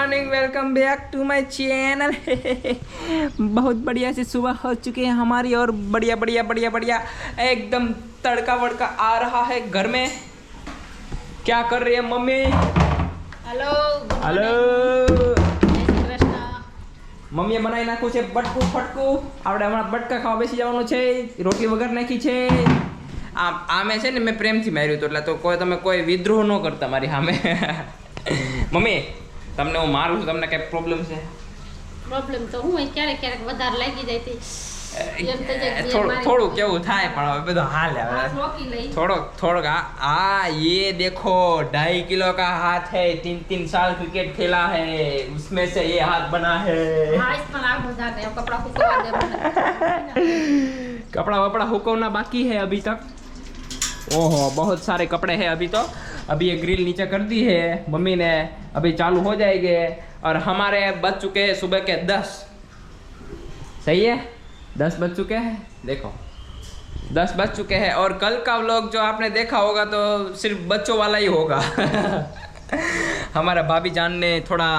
Morning, welcome back to my channel. बहुत बढ़िया से सुबह हो चुकी है हमारी और बढ़िया बढ़िया बढ़िया बढ़िया एकदम तड़का वड़का आ रहा है घर में। क्या कर रही है मम्मी? हेलो हेलो મમ્મીએ બનાવી નાખ્યું છે બટકું ફટકું। આપણે હમણાં બટકા ખાવા બેસી જવાનું છે। રોટલી વગર નાખી છે। આમે છે ને મેં પ્રેમથી માર્યું હતું એટલે તો કોઈ વિદ્રોહ ન કરતા મારી સામે। મમ્મી તમને હું મારું છું, તમને કઈ પ્રોબ્લેમ છે? પ્રોબ્લેમ તો હું ક્યારેક ક્યારેક વધારે લાગી જાય છે। થોડું કેવું થાય પણ હવે બધું હાલ થોડોક ये देखो 2.5 किलो का हाथ है, 3 साल क्रिकेट खेला है, उसमें से ये हाथ बना है। कपड़ा वपड़ा हुकवना बाकी है अभी तक। ओहो बहुत सारे कपड़े हैं अभी तो। अभी ये ग्रिल नीचे कर दी है मम्मी ने, अभी चालू हो जाएंगे। और हमारे बज चुके हैं सुबह के 10। सही है, 10 बज चुके हैं। देखो 10 बज चुके हैं। और कल का व्लॉग जो आपने देखा होगा तो सिर्फ बच्चों वाला ही होगा। हमारा भाभी जान ने थोड़ा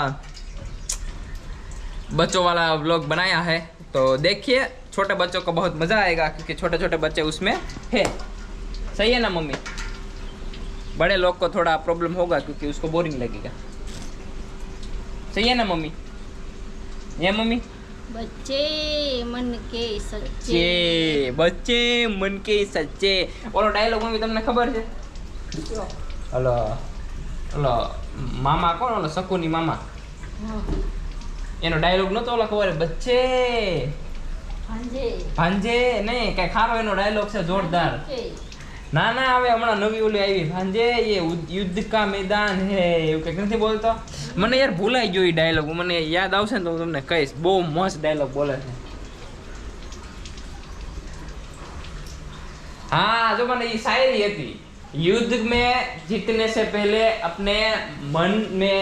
बच्चों वाला व्लॉग बनाया है, तो देखिए छोटे बच्चों को बहुत मज़ा आएगा क्योंकि छोटे छोटे बच्चे उसमें है। सही है ना मम्मी? बड़े लोग को थोड़ा प्रॉब्लम होगा क्योंकि उसको बोरिंग लगेगा। सही है ना मम्मी? ये मम्मी बच्चे मन के सच्चे, बच्चे मन के सच्चे। ओलो डायलॉग मम्मी તમને ખબર છે? હલો હલો મામા કોણ? ઓલો શકુની મામા, એનો ડાયલોગ નતો ઓલો ખબર? બચ્ચે ભાંજે ભાંજે નહીં, કઈ ખારો એનો ડાયલોગ છે જોરદાર। ના ના હવે હમણાં નવી ઓલી આવી, ભાંજે ये युद्ध का मैदान है, એવું કંઈક નથી બોલતો। મને યાર ભૂલાઈ ગયો એ ડાયલોગ, મને યાદ આવશે ને તો હું તમને કહીશ। બહુ મસ્ત ડાયલોગ બોલે છે। हाँ जो मैंने ये शायरी थी, युद्ध में जीतने से पहले अपने मन में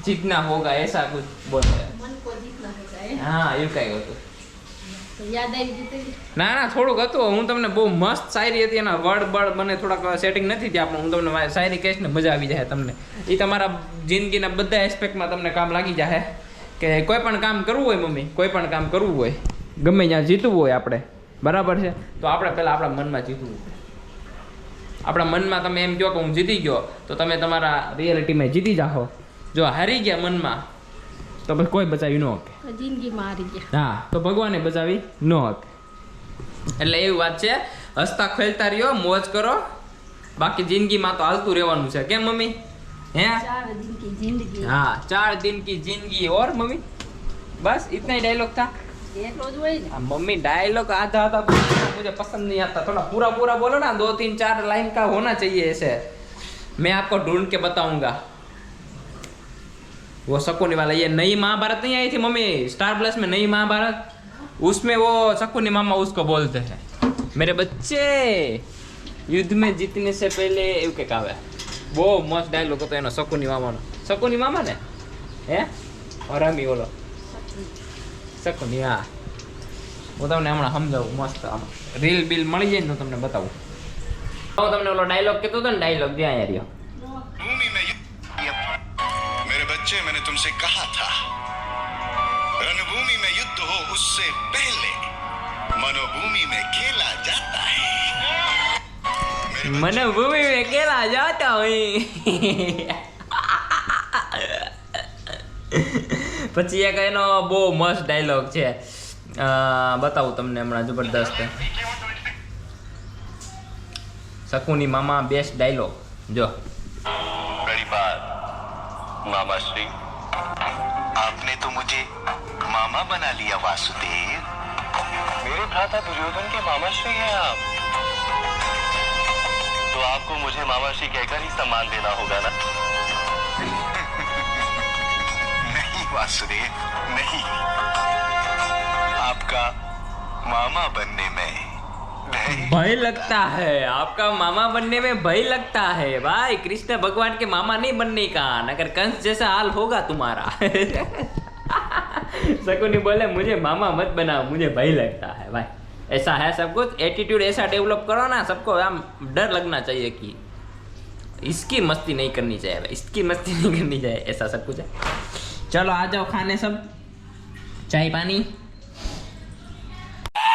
जीतना होगा, ऐसा कुछ बोलते हैं। मन को जीतना होगा। हाँ એવું કઈ હતું। તો યાદ આવી જતી? ના ના થોડુંક હતું। હું તમને બહુ મસ્ત શાયરી હતી, એના વર્ડ બળ મને થોડાક સેટિંગ નથી થયા, પણ હું તમને શાયરી કહીશ ને મજા આવી જાય તમને। એ તમારા જિંદગીના બધા એસ્પેક્ટમાં તમને કામ લાગી જાય કે કોઈ પણ કામ કરવું હોય મમ્મી, કોઈ પણ કામ કરવું હોય, ગમે ત્યાં જીતવું હોય આપણે, બરાબર છે, તો આપણે પહેલાં આપણા મનમાં જીતવું હોય। આપણા મનમાં તમે એમ કહો કે હું જીતી ગયો તો તમે તમારા રિયાલિટીમાં જીતી જાઓ। જો હારી ગયા મનમાં તો બસ કોઈ બચાવી ન શકે, જિંદગીમાં હારી ગયા। હા તો ભગવાને બચાવી ન શકે। એટલે એવી વાત છે, હસતા ખેલતા રહ્યો, મોજ કરો, બાકી જિંદગીમાં તો હાલતું રહેવાનું છે। કેમ મમ્મી? હે 4 दिन की जिंदगी। हाँ 4 दिन की जिंदगी। और मम्मी बस इतना ही डायलॉग था। એટલો જ હોય ને। मम्मी डायलॉग आधा आधा मुझे पसंद नहीं आता, थोड़ा पूरा पूरा बोलो ना, 2 3 4 लाइन का होना चाहिए ऐसे। मैं आपको ढूंढ के बताऊंगा। वो शकुनी वाला, ये नई महाभारत नहीं आई थी मम्मी, स्टार प्लस में नई महाभारत, उसमें वो शकुनी मामा उसको बोलते हैं, मेरे बच्चे युद्ध में जीतने से पहले એવું કે કાવે। બહુ મસ્ત ડાયલોગ હતો એનો શકુની મામાનો। શકુની મામા ને હે હરામી ઓલો શકુની। હા હું તમને હમણાં સમજાવું મસ્ત, આમ રીલ બિલ મળી જાય ને તો તમને બતાવું। હું તમને ઓલો ડાયલોગ કહેતો હતો ને, ડાયલોગ જ્યાં અહીંયા રહ્યો। मेरे बच्चे मैंने तुमसे कहा था, रणभूमि में युद्ध हो उससे पहले मनोभूमि में खेला जाता है। मनोभूमि में खेला जाता है। પછી એક એનો બહુ મસ્ત ડાયલોગ છે, બતાવું તમને હમણાં, જબરદસ્ત શકુની મામા બેસ્ટ ડાયલોગ। જો बड़ी बात मामा श्री, आपने तो मुझे मामा बना लिया वासुदेव। मेरे भ्राता दुर्योधन के मामा श्री हैं आप, तो आपको मुझे मामा श्री कहकर ही सम्मान देना होगा ना। नहीं वासुदेव नहीं, आपका मामा बनने में भय लगता है, आपका मामा बनने में भय लगता है भाई। कृष्ण भगवान के मामा नहीं बनने का, अगर कंस जैसा हाल होगा तुम्हारा। शकुनी बोले मुझे मामा मत बनाओ, मुझे भय लगता है भाई। ऐसा है सब कुछ, एटीट्यूड ऐसा डेवलप करो ना, सबको आम डर लगना चाहिए कि इसकी मस्ती नहीं करनी चाहिए, इसकी मस्ती नहीं करनी चाहिए, ऐसा सब कुछ है। चलो आ जाओ खाने सब, चाय पानी।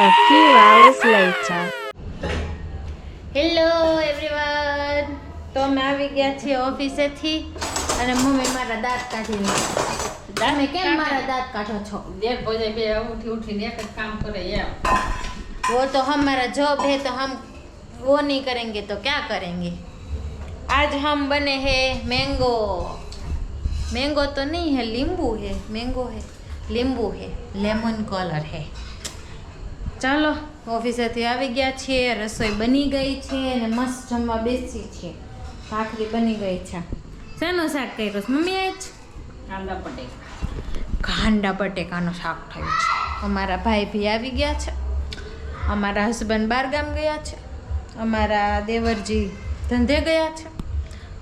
A few hours later. Hello everyone, તો અમે આવી ગયા છીએ ઓફિસેથી અને મમ્મી મારા દાંત કાઢીને. તમે કેમ મારા દાંત કાઢો છો? देर बजे बे उठी एक काम करे यार। वो तो हमारा जॉब है, तो हम वो नहीं करेंगे तो क्या करेंगे। आज हम बने हैं मैंगो। मैंगो तो नहीं है, नींबू है। मैंगो है, नींबू है, लेमन कलर है। ચાલો ઓફિસેથી આવી ગયા છીએ, રસોઈ બની ગઈ છે અને મસ્ત જમવા બેસી છીએ. ભાખરી બની ગઈ છે. શેનું શાક કર્યું છે મમ્મી? આજ कांदा पटे કાંડા બટેકાનું શાક થયું છે. અમારા ભાઈ ભી આવી ગયા છે, અમારા હસબન્ડ બહાર ગામ ગયા છે, અમારા દેવરજી ધંધે ગયા છે,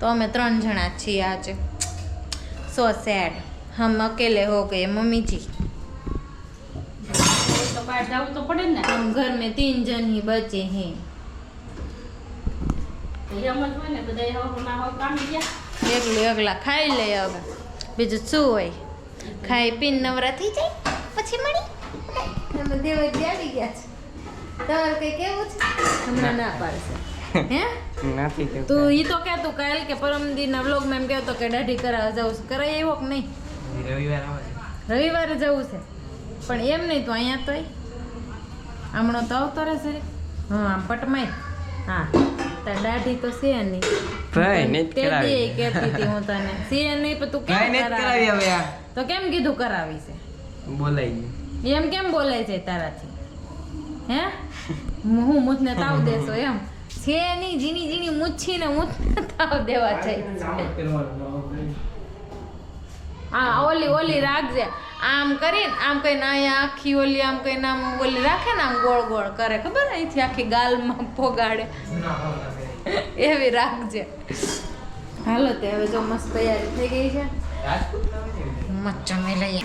તો અમે 3 જણા છીએ આજે. સો સેડ, હમ અકેલે હો ગए मम्मी जी. तो बाहर जाओ तो पड़े ना। हम घर में 3 जन ही बचे हैं. तो ये मत होने बधाई हो ना हो काम किया। એકલા ખાઈ લે. હવે બીજું શું હોય? ખાઈ પીને નવરા થઈ જાય પછી મળી. અમે દેવરજી આવી ગયા છે. તમારે કઈ કેવું છે? હમણાં ના પાડશે. હે નથી કે તું ઈ તો કે તું કાલ કે પરમ દીના વ્લોગ માં એમ કહેતો કે દાઢી કરાવવા જવું છે. કરાય એવો કે નહીં? રવિવાર આવે છે. રવિવારે જવું છે, પણ એમ નહીં તો અહીંયા તો હમણો તો આવતો રહેશે. હા આમ પટમાય. હા તાર દાઢી તો છે નહીં ભાઈ ને તે દી કહેતી હતી હું તને છે નહીં, પણ તું કેમ કરાવી? હવે આ તો કેમ કીધું કરાવી છે? બોલાઈ એમ કેમ બોલાય છે તારાથી? હે હું મૂછને તાવ દેશો એમ છે નહીં? ઝીણી ઝીણી મૂછી ને મૂછને તાવ દેવા જાય. હા ઓલી રાખજે. આમ કરીને આમ કહીને અહીંયા આખી ઓલી આમ કહીને આમ ઓલી રાખે ને આમ ગોળ ગોળ કરે, ખબર? અહીંથી આખી ગાલમાં પોગાડે એવી રાખજે. હાલો તે હવે જો મસ્ત તૈયારી થઈ ગઈ છે. મસ્ત જમી લઈએ.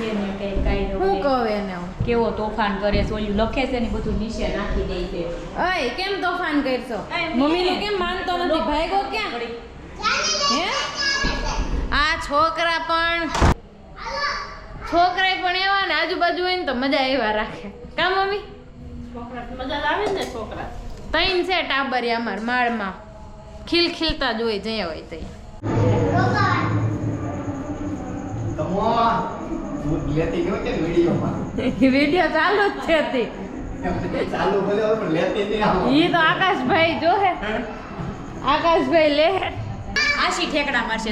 હું કહું એને હું કેવો તોફાન કરે છે, ઓલું લખે છે ને બધું નીચે નાખી દે છે. અય કેમ તોફાન કરશો? મમ્મીને કેમ માનતો નથી? ભાઈગો ક્યાં? હે આ છોકરા પણ એવા ને આજુબાજુ હોય ને તો મજા એવા રાખે. કા મમ્મી? છોકરા મજા આવે ને છોકરા. 3 છે ટાબરિયા અમાર માળમાં, ખીલતા જ હોય જ્યાં હોય ત્યાં. વિડીયો ચાલુ જ છે તે. ઈ તો આકાશભાઈ જો હે, આકાશભાઈ લે આશી ઠેકડા મારશે.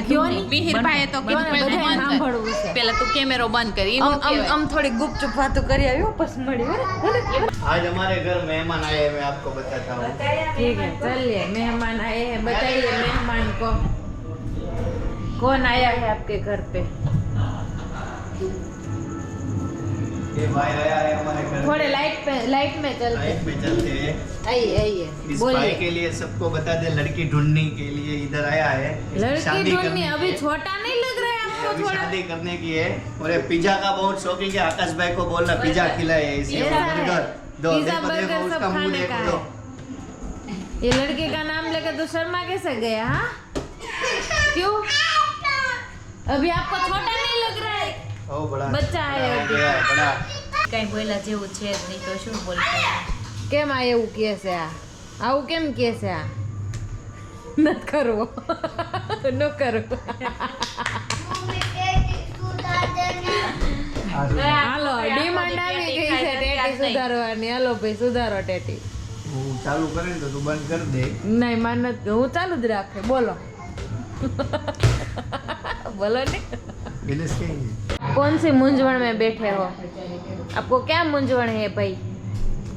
મિહિરભાઈએ તો સાંભળવું છે. પેલા તું કેમેરો બંધ કરી. આમ થોડી ગુપચુપ વાતો કરી આવ્યો પછી મળી. आज हमारे घर मेहमान आए हैं, मैं आपको बताता हूँ. ठीक है चलिए. मेहमान आए हैं, बताइए मेहमान को कौन आया है आपके घर पे? ये भाई आया है हमारे घर. थोड़े लाइट में चलते. लाइट में चलते हैं. आइए इस भाई बोलिए. के लिए सबको बता दे, लड़की ढूंढने के लिए इधर आया है. इसकी लड़की शादी ढूंढनी करनी अभी है. छोटा नहीं लग रहा है आपको अभी थोड़ा? शादी करने की है और ये पिज्जा का बहुत शौकीन है. आकाश भाई को बोलना पिज्जा खिलाए. इसे ऐसा है. बर्गर दो. पिज्जा देखो बर्गर देखो सब उसका मुंह खाने का देखो. है. ये लड़के का नाम लेकर तो शर्मा कैसे गया? हाँ क्यों? अभी आपको छोटा नहीं लग रहा है? ओ बड़ा बच्चा है हो अभी. गया है, बड़ा. કઈ બોલા જેવું છે જ નહીં તો શું બોલતા. કેમ આ એવું કહે છે? આવું કેમ કહે છે? નત કરવો ન કરવો. હાલો ડિમાન્ડ આવી ગઈ છે ટેટી સુધારવાની. હાલો ભાઈ સુધારો ટેટી. હું ચાલુ કરે ને તો તું બંધ કરી દે. नहीं मानत, હું ચાલુ જ રાખે. બોલો बोलो नहीं. दिनेश कहेंगे. कौन सी मूंझवण में बैठे हो? आपको क्या मूंझवण है भाई?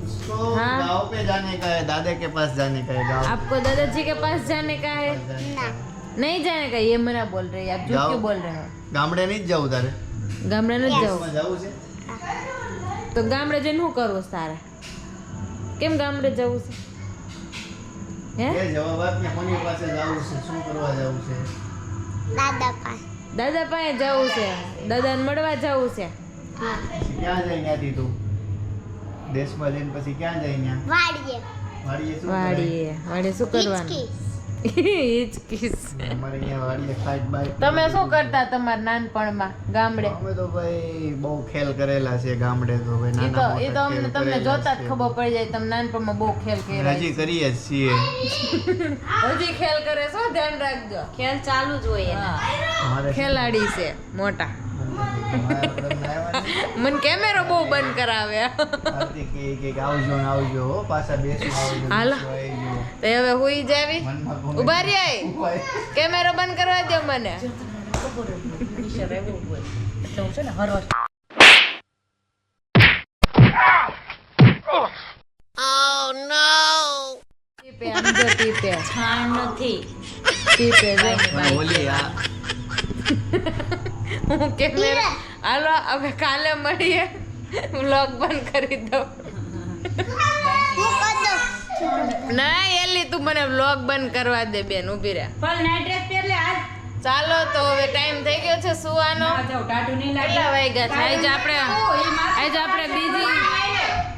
उसको हाँ? गाँव पे जाने का है, दादा के पास जाने का है. गाँव आपको दादाजी के पास जाने का है? नहीं जाने का. ये मना बोल रही है, आप झूठ जाओ. क्यों बोल रहे हो? ગામડે નહીં જ જવું તારે. ગામડે નથી જવું. માં જવું છે. તો ગામડે જઈને શું કરવું તારે? કેમ ગામડે જવું છે? હે એ જવાબ આપ ને કોની પાસે જવું છે, શું કરવા જવું છે? દાદા પાસે જવું છે. દાદાને મળવા જવું છે. પછી ક્યાં જાય ત્યાંથી તું? દેશમાં જઈને પછી ક્યાં જાય ત્યાં? વાડીએ શું કરે? વાડીએ શું કરવાનું? હિચકીસ અમારે અહીંયા વાડીએ ફાઇટ બાઇટ તમે શું કરતા તમારા નાનપણમાં ગામડે અમે તો ભાઈ બહુ ખેલ કરેલા છે ગામડે તો ભાઈ એ નાના તો મોટા ખેલ તમને કરેલા જોતા જ છે. ખબર પડી જાય તમે નાનપણમાં બહુ ખેલ કર્યા હજી કરીએ જ છીએ હજી ખેલ કરે છો ધ્યાન રાખજો ખેલ ચાલુ જ હોય એના. મારે ખેલાડી છે મોટા મારા પ્રજ્ઞા આવ્યા છે. મને કેમેરો બહુ બંધ કરાવે કાર્તિક કે આવજો ને આવજો હો, પાછા બેસી આવજો હાલો. બેસી આવજો. તો હવે હુઈ જાવી મનમાં કોમે ઉભા રહ્યા ઉભા. કેમેરો બંધ કરવા દો મને નિશા રહેવું હોય એટલે હું છે ને હર વખતે ટીપે આમ જો ટીપે છાણ નથી ટીપે જો પણ ઓલી આ હું કેમેરો હાલો હવે કાલે મળીએ વ્લોગ બંધ કરી દઉં ના એલી તું મને વ્લોગ બંધ કરવા દે બેન ઊભી રહે પણ નાઈટ ડ્રેસ પહેર લે આજ ચાલો તો હવે ટાઈમ થઈ ગયો છે સુવાનો ના જાવ ટાટુ નહીં લાગે કેટલા વાગ્યા છે આજે આપણે બીજી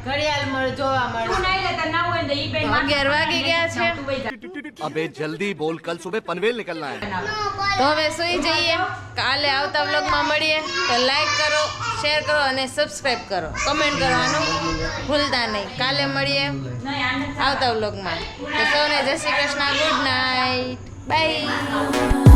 ઘડિયાળ જોવા મળશે તું નહીં લેતા ના હોય ને ઈ બેન 11 વાગી ગયા છે अबे जल्दी बोल कल सुबह पनवेल निकलना है તો હવે સુઈ જઈએ કાલે આવતા વ્લોગમાં મળીએ તો લાઈક કરો શેર કરો અને સબસ્ક્રાઇબ કરો કમેન્ટ કરવાનું ભૂલતા નહીં કાલે મળીએ આવતા વ્લોગમાં તો સૌને જય Shri Krishna good night bye